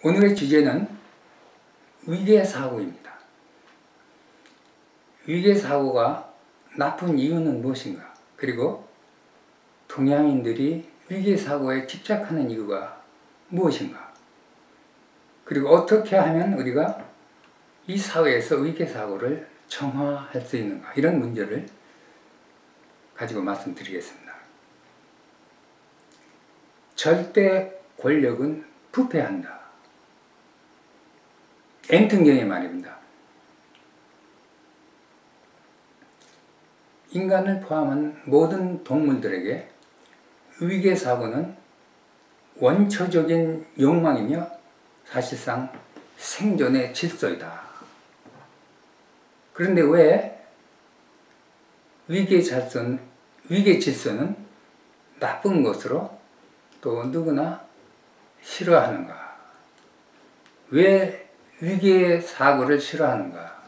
오늘의 주제는 위계사고입니다. 위계사고가 나쁜 이유는 무엇인가? 그리고 동양인들이 위계사고에 집착하는 이유가 무엇인가? 그리고 어떻게 하면 우리가 이 사회에서 위계사고를 정화할 수 있는가? 이런 문제를 가지고 말씀드리겠습니다. 절대 권력은 부패한다. 엔튼경의 말입니다. 인간을 포함한 모든 동물들에게 위계사고는 원초적인 욕망이며 사실상 생존의 질서이다. 그런데 왜 위계질서는 나쁜 것으로 또 누구나 싫어하는가? 왜 위계사고를 싫어하는가?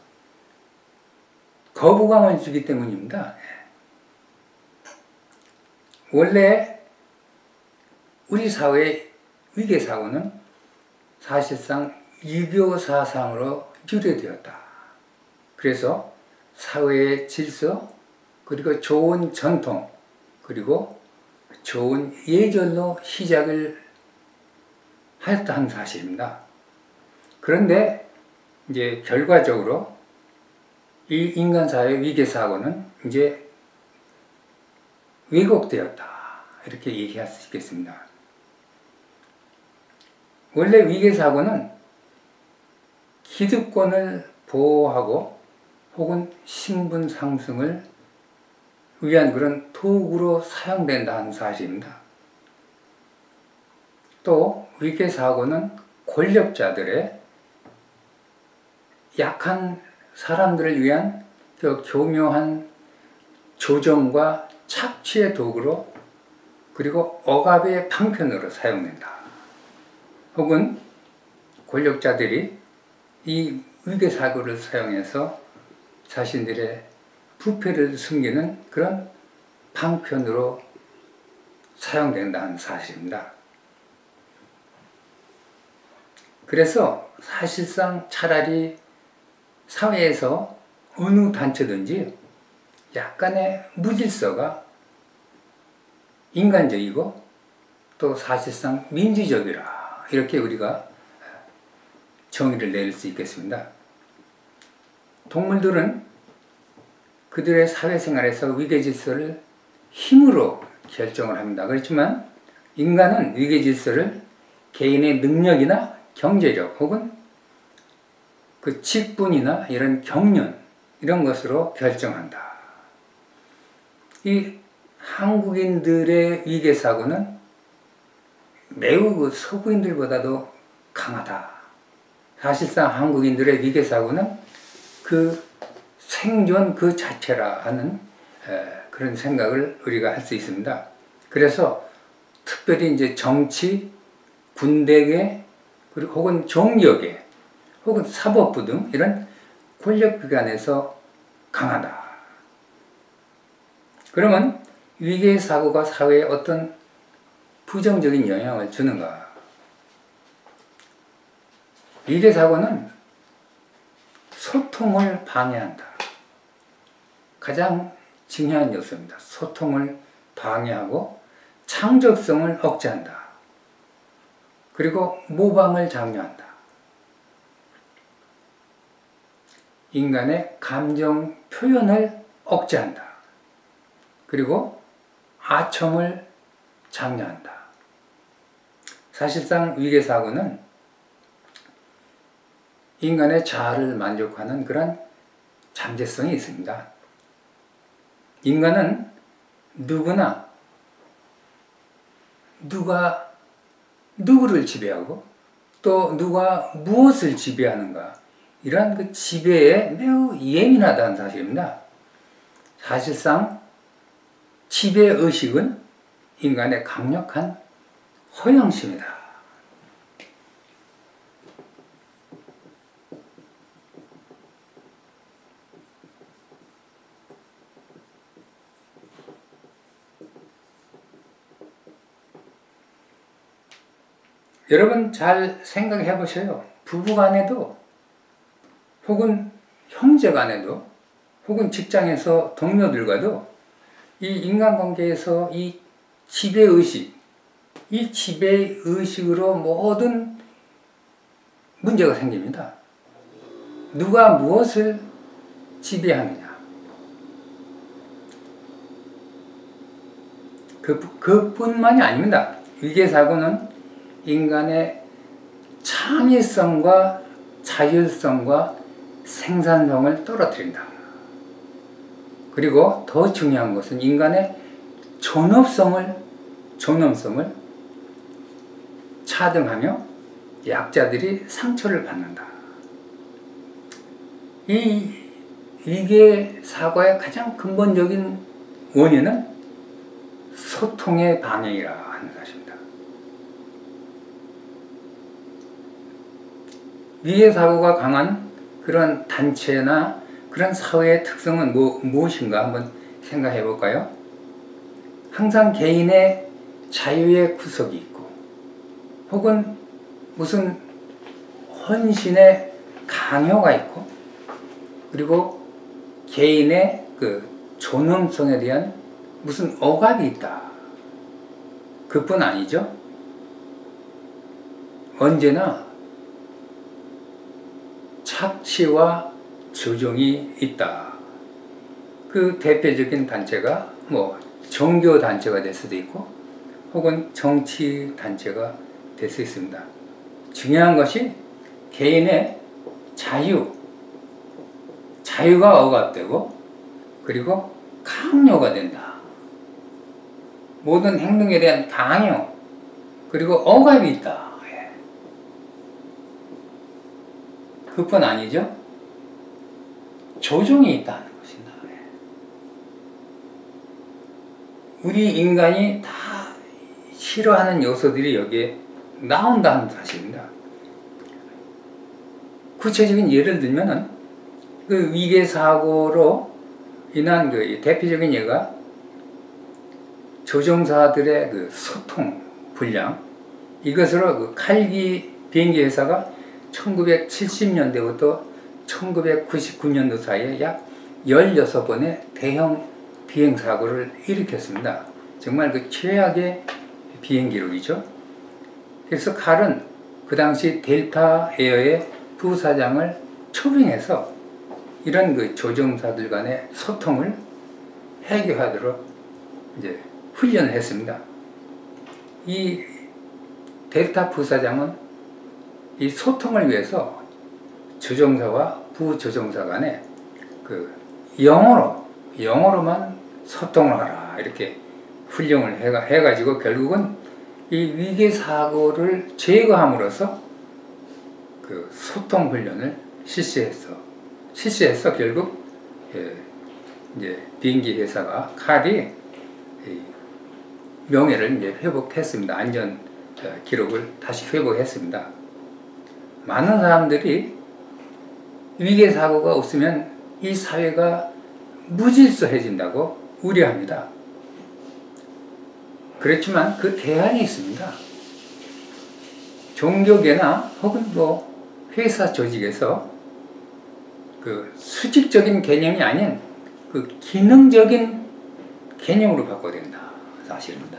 거부감을 주기 때문입니다. 원래 우리 사회의 위계사고는 사실상 유교 사상으로 유래되었다. 그래서 사회의 질서, 그리고 좋은 전통, 그리고 좋은 예절로 시작을 하였다는 사실입니다. 그런데 이제 결과적으로 이 인간사회의 위계사고는 이제 왜곡되었다. 이렇게 얘기할 수 있겠습니다. 원래 위계사고는 기득권을 보호하고 혹은 신분 상승을 위한 그런 도구로 사용된다는 사실입니다. 또 위계사고는 권력자들의 약한 사람들을 위한 그 교묘한 조정과 착취의 도구로 그리고 억압의 방편으로 사용된다. 혹은 권력자들이 이 위계사고를 사용해서 자신들의 부패를 숨기는 그런 방편으로 사용된다는 사실입니다. 그래서 사실상 차라리 사회에서 어느 단체든지 약간의 무질서가 인간적이고 또 사실상 민주적이라 이렇게 우리가 정의를 내릴 수 있겠습니다. 동물들은 그들의 사회생활에서 위계질서를 힘으로 결정을 합니다. 그렇지만 인간은 위계질서를 개인의 능력이나 경제력 혹은 그 직분이나 이런 경륜 이런 것으로 결정한다. 이 한국인들의 위계사고는 매우 그 서구인들보다도 강하다. 사실상 한국인들의 위계사고는 그 생존 그 자체라 하는 그런 생각을 우리가 할 수 있습니다. 그래서 특별히 이제 정치, 군대계, 그리고 혹은 종교계, 혹은 사법부 등 이런 권력기관에서 강하다. 그러면 위계사고가 사회에 어떤 부정적인 영향을 주는가? 위계사고는 소통을 방해한다. 가장 중요한 요소입니다. 소통을 방해하고 창조성을 억제한다. 그리고 모방을 장려한다. 인간의 감정 표현을 억제한다. 그리고 아첨을 장려한다. 사실상 위계사고는 인간의 자아를 만족하는 그런 잠재성이 있습니다. 인간은 누구나 누가 누구를 지배하고 또 누가 무엇을 지배하는가 이러한 그 지배에 매우 예민하다는 사실입니다. 사실상 지배의식은 인간의 강력한 허영심이다. 여러분 잘 생각해 보세요. 부부 간에도 혹은 형제 간에도 혹은 직장에서 동료들과도 이 인간관계에서 이 지배의식, 이 지배의식으로 모든 문제가 생깁니다. 누가 무엇을 지배하느냐. 그뿐만이 아닙니다. 위계사고는 인간의 창의성과 자율성과 생산성을 떨어뜨린다. 그리고 더 중요한 것은 인간의 존엄성을 차등하며 약자들이 상처를 받는다. 이 위계사고의 가장 근본적인 원인은 소통의 방해이라 하는 것입니다. 위계사고가 강한 그런 단체나 그런 사회의 특성은 무엇인가 한번 생각해 볼까요? 항상 개인의 자유의 구석이 있고 혹은 무슨 헌신의 강요가 있고 그리고 개인의 그 존엄성에 대한 무슨 억압이 있다. 그뿐 아니죠. 언제나 착취와 조종이 있다. 그 대표적인 단체가 종교 단체가 될 수도 있고 혹은 정치 단체가 될 수 있습니다. 중요한 것이 개인의 자유가 억압되고 그리고 강요가 된다. 모든 행동에 대한 강요 그리고 억압이 있다. 그뿐 아니죠. 조종이 있다는 것입니다. 우리 인간이 다 싫어하는 요소들이 여기에 나온다는 사실입니다. 구체적인 예를 들면은 그 위계사고로 인한 그 대표적인 예가 조종사들의 그 소통 불량, 이것으로 그 칼기 비행기 회사가 1970년대부터 1999년도 사이에 약 16번의 대형 비행사고를 일으켰습니다. 정말 그 최악의 비행 기록이죠. 그래서 칼은 그 당시 델타 에어의 부사장을 초빙해서 이런 그 조종사들 간의 소통을 해결하도록 이제 훈련을 했습니다. 이 델타 부사장은 이 소통을 위해서 조종사와 부조종사 간에 그 영어로만 소통을 하라 이렇게 훈련을 해가지고 결국은 이 위계사고를 제거함으로써 그 소통 훈련을 실시해서 결국 이제 비행기 회사가 칼이 명예를 이제 회복했습니다. 안전 기록을 다시 회복했습니다. 많은 사람들이 위계사고가 없으면 이 사회가 무질서해진다고 우려합니다. 그렇지만 그 대안이 있습니다. 종교계나 혹은 회사 조직에서 그 수직적인 개념이 아닌 그 기능적인 개념으로 바꿔야 된다. 사실입니다.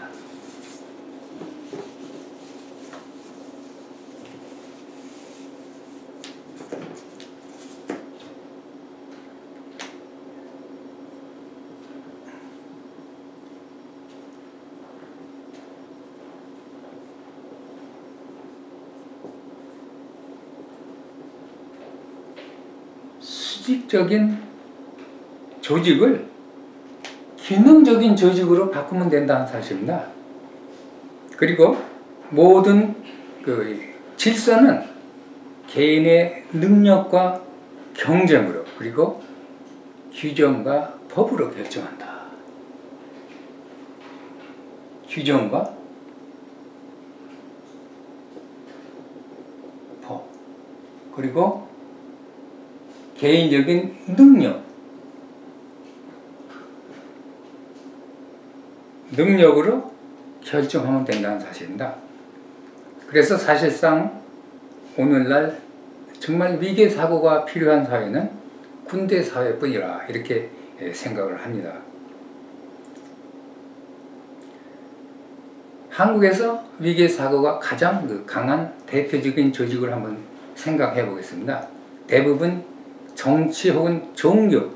수직적인 조직을 기능적인 조직으로 바꾸면 된다는 사실입니다. 그리고 모든 그 질서는 개인의 능력과 경쟁으로 그리고 규정과 법으로 결정한다. 규정과 법 그리고 개인적인 능력으로 결정하면 된다는 사실입니다. 그래서 사실상 오늘날 정말 위계 사고가 필요한 사회는 군대 사회뿐이라 이렇게 생각을 합니다. 한국에서 위계 사고가 가장 강한 대표적인 조직을 한번 생각해 보겠습니다. 대부분 정치 혹은 종교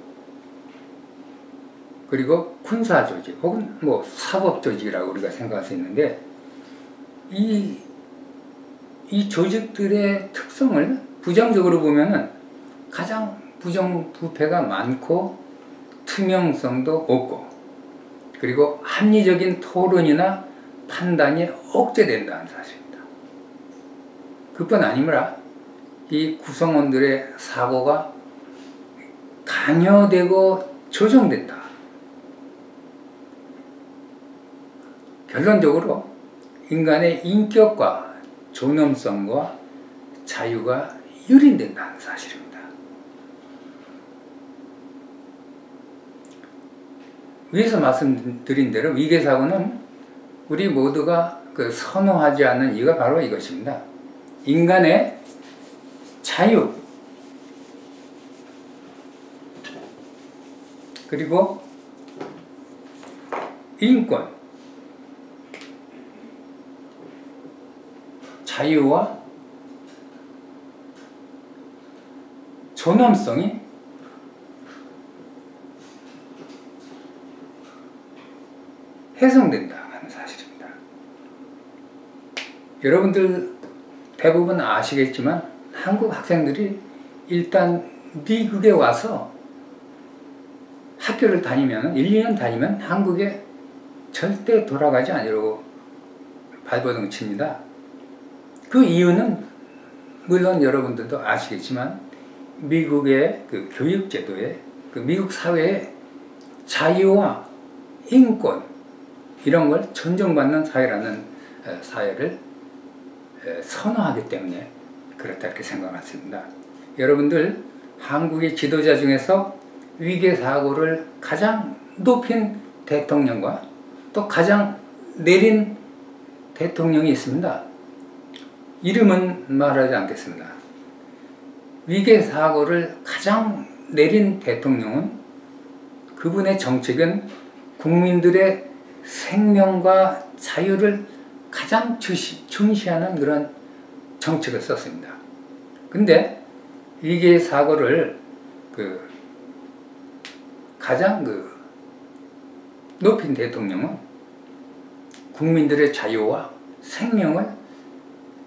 그리고 군사 조직 혹은 사법 조직이라고 우리가 생각할 수 있는데 이 조직들의 특성을 부정적으로 보면은 가장 부정부패가 많고 투명성도 없고 그리고 합리적인 토론이나 판단이 억제된다는 사실입니다. 그뿐 아니라 이 구성원들의 사고가 강요되고 조정된다. 결론적으로 인간의 인격과 존엄성과 자유가 유린된다는 사실입니다. 위에서 말씀드린 대로 위계사고는 우리 모두가 선호하지 않는 이유가 바로 이것입니다. 인간의 자유 그리고 인권 자유와 존엄성이 훼손된다는 사실입니다. 여러분들 대부분 아시겠지만 한국 학생들이 일단 미국에 와서 학교를 다니면 1, 2년 다니면 한국에 절대 돌아가지 않으려고 발버둥 칩니다. 그 이유는 물론 여러분들도 아시겠지만 미국의 교육제도에 미국 사회의 자유와 인권 이런 걸 존중받는 사회라는 사회를 선호하기 때문에 그렇다 이렇게 생각했습니다. 여러분들 한국의 지도자 중에서 위계사고를 가장 높인 대통령과 또 가장 내린 대통령이 있습니다. 이름은 말하지 않겠습니다. 위계사고를 가장 내린 대통령은 그분의 정책은 국민들의 생명과 자유를 가장 중시하는 그런 정책을 썼습니다. 근데 위계사고를 가장 높인 대통령은 국민들의 자유와 생명을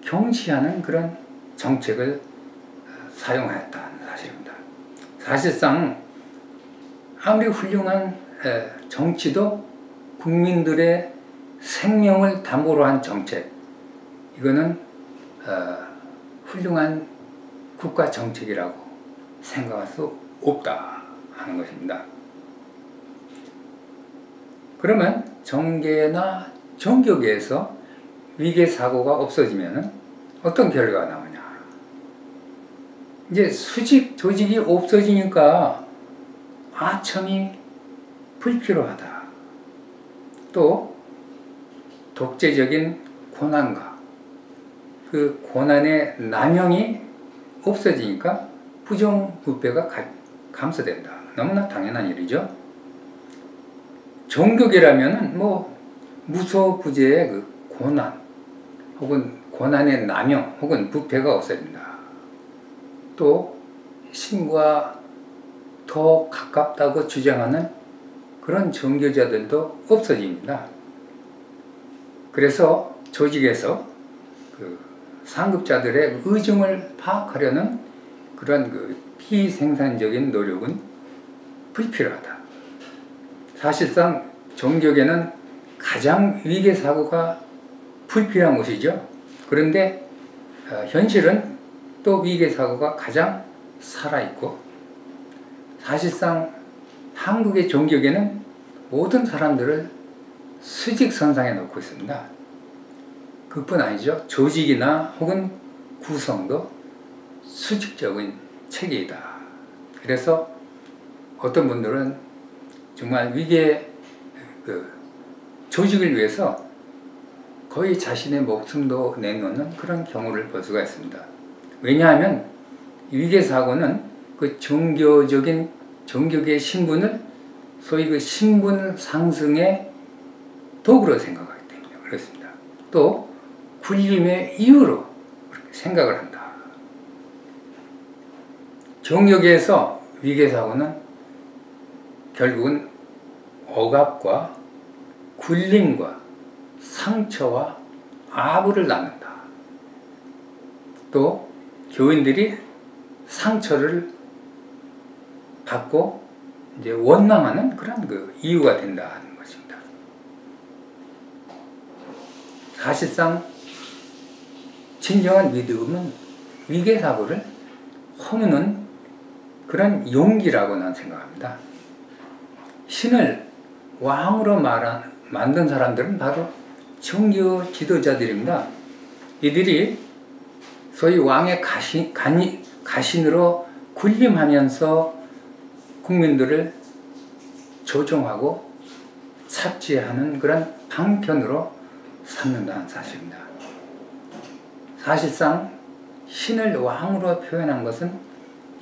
경시하는 그런 정책을 사용하였다는 사실입니다. 사실상 아무리 훌륭한 정치도 국민들의 생명을 담보로 한 정책 이거는 훌륭한 국가 정책이라고 생각할 수 없다 하는 것입니다. 그러면 정계나 종교계에서 위계사고가 없어지면 어떤 결과가 나오냐. 이제 수직 조직이 없어지니까 아첨이 불필요하다. 또 독재적인 고난과 그 고난의 남용이 없어지니까 부정부패가 감소된다. 너무나 당연한 일이죠. 종교계라면은 무소부재의 고난 혹은 고난의 남용 혹은 부패가 없어진다. 또 신과 더 가깝다고 주장하는 그런 종교자들도 없어집니다. 그래서 조직에서 상급자들의 의중을 파악하려는 그런 비생산적인 노력은 불필요하다. 사실상 종교계는 가장 위계사고가 불필요한 곳이죠. 그런데 현실은 또 위계사고가 가장 살아있고 사실상 한국의 종교계는 모든 사람들을 수직선상에 놓고 있습니다. 그뿐 아니죠. 조직이나 혹은 구성도 수직적인 체계이다. 그래서 어떤 분들은 정말 위계 조직을 위해서 거의 자신의 목숨도 내놓는 그런 경우를 볼 수가 있습니다. 왜냐하면 위계사고는 그 종교계의 신분을 소위 그 신분 상승의 도구로 생각하기 때문에 그렇습니다. 또 군림의 이유로 그렇게 생각을 한다. 종교계에서 위계사고는 결국은 억압과 군림과 상처와 아부를 낳는다. 또 교인들이 상처를 받고 이제 원망하는 그런 그 이유가 된다는 것입니다. 사실상 진정한 믿음은 위계사고를 허무는 그런 용기라고 난 생각합니다. 신을 왕으로 만든 사람들은 바로 종교 지도자들입니다. 이들이 소위 왕의 가신으로 군림하면서 국민들을 조종하고 착지하는 그런 방편으로 삼는다는 사실입니다. 사실상 신을 왕으로 표현한 것은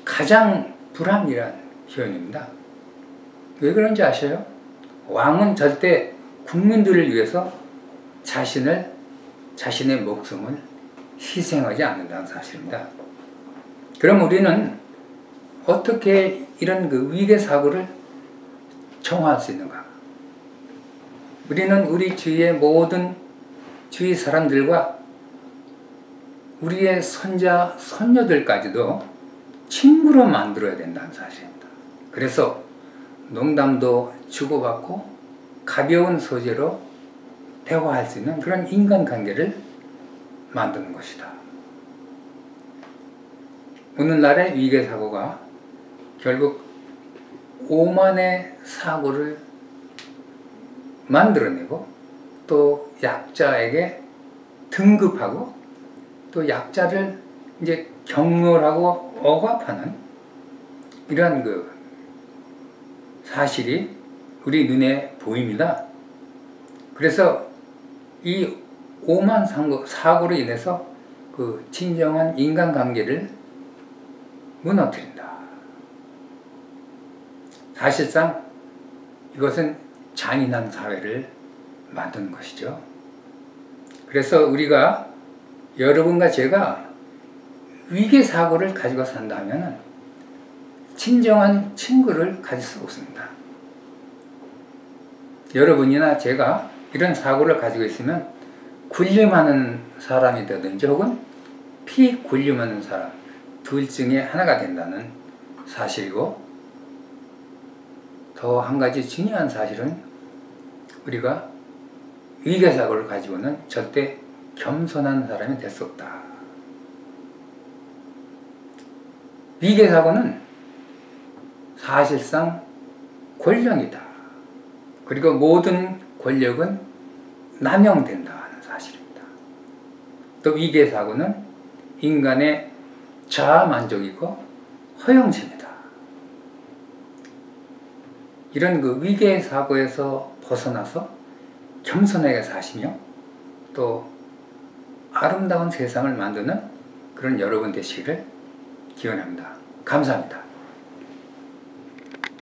가장 불합리한 표현입니다. 왜 그런지 아셔요? 왕은 절대 국민들을 위해서 자신의 목숨을 희생하지 않는다는 사실입니다. 그럼 우리는 어떻게 이런 그 위계사고를 청화할 수 있는가? 우리는 우리 주위의 모든 주위 사람들과 우리의 손자, 손녀들까지도 친구로 만들어야 된다는 사실입니다. 그래서 농담도 주고받고 가벼운 소재로 대화할 수 있는 그런 인간관계를 만드는 것이다. 오늘날의 위계사고가 결국 오만의 사고를 만들어내고 또 약자에게 등급하고 또 약자를 이제 경멸하고 억압하는 이러한 그 사실이 우리 눈에 보입니다. 그래서 이 오만 사고로 인해서 그 진정한 인간관계를 무너뜨린다. 사실상 이것은 잔인한 사회를 만드는 것이죠. 그래서 우리가 여러분과 제가 위계사고를 가지고 산다면 진정한 친구를 가질 수 없습니다. 여러분이나 제가 이런 사고를 가지고 있으면 군림하는 사람이 되든지 혹은 피군림하는 사람 둘 중에 하나가 된다는 사실이고, 더 한 가지 중요한 사실은 우리가 위계사고를 가지고는 절대 겸손한 사람이 될 수 없다. 위계사고는 사실상 권력이다. 그리고 모든 권력은 남용된다는 사실입니다. 또 위계사고는 인간의 자아만족이고 허영심이다. 이런 그 위계사고에서 벗어나서 겸손하게 사시며 또 아름다운 세상을 만드는 그런 여러분 되시기를 기원합니다. 감사합니다.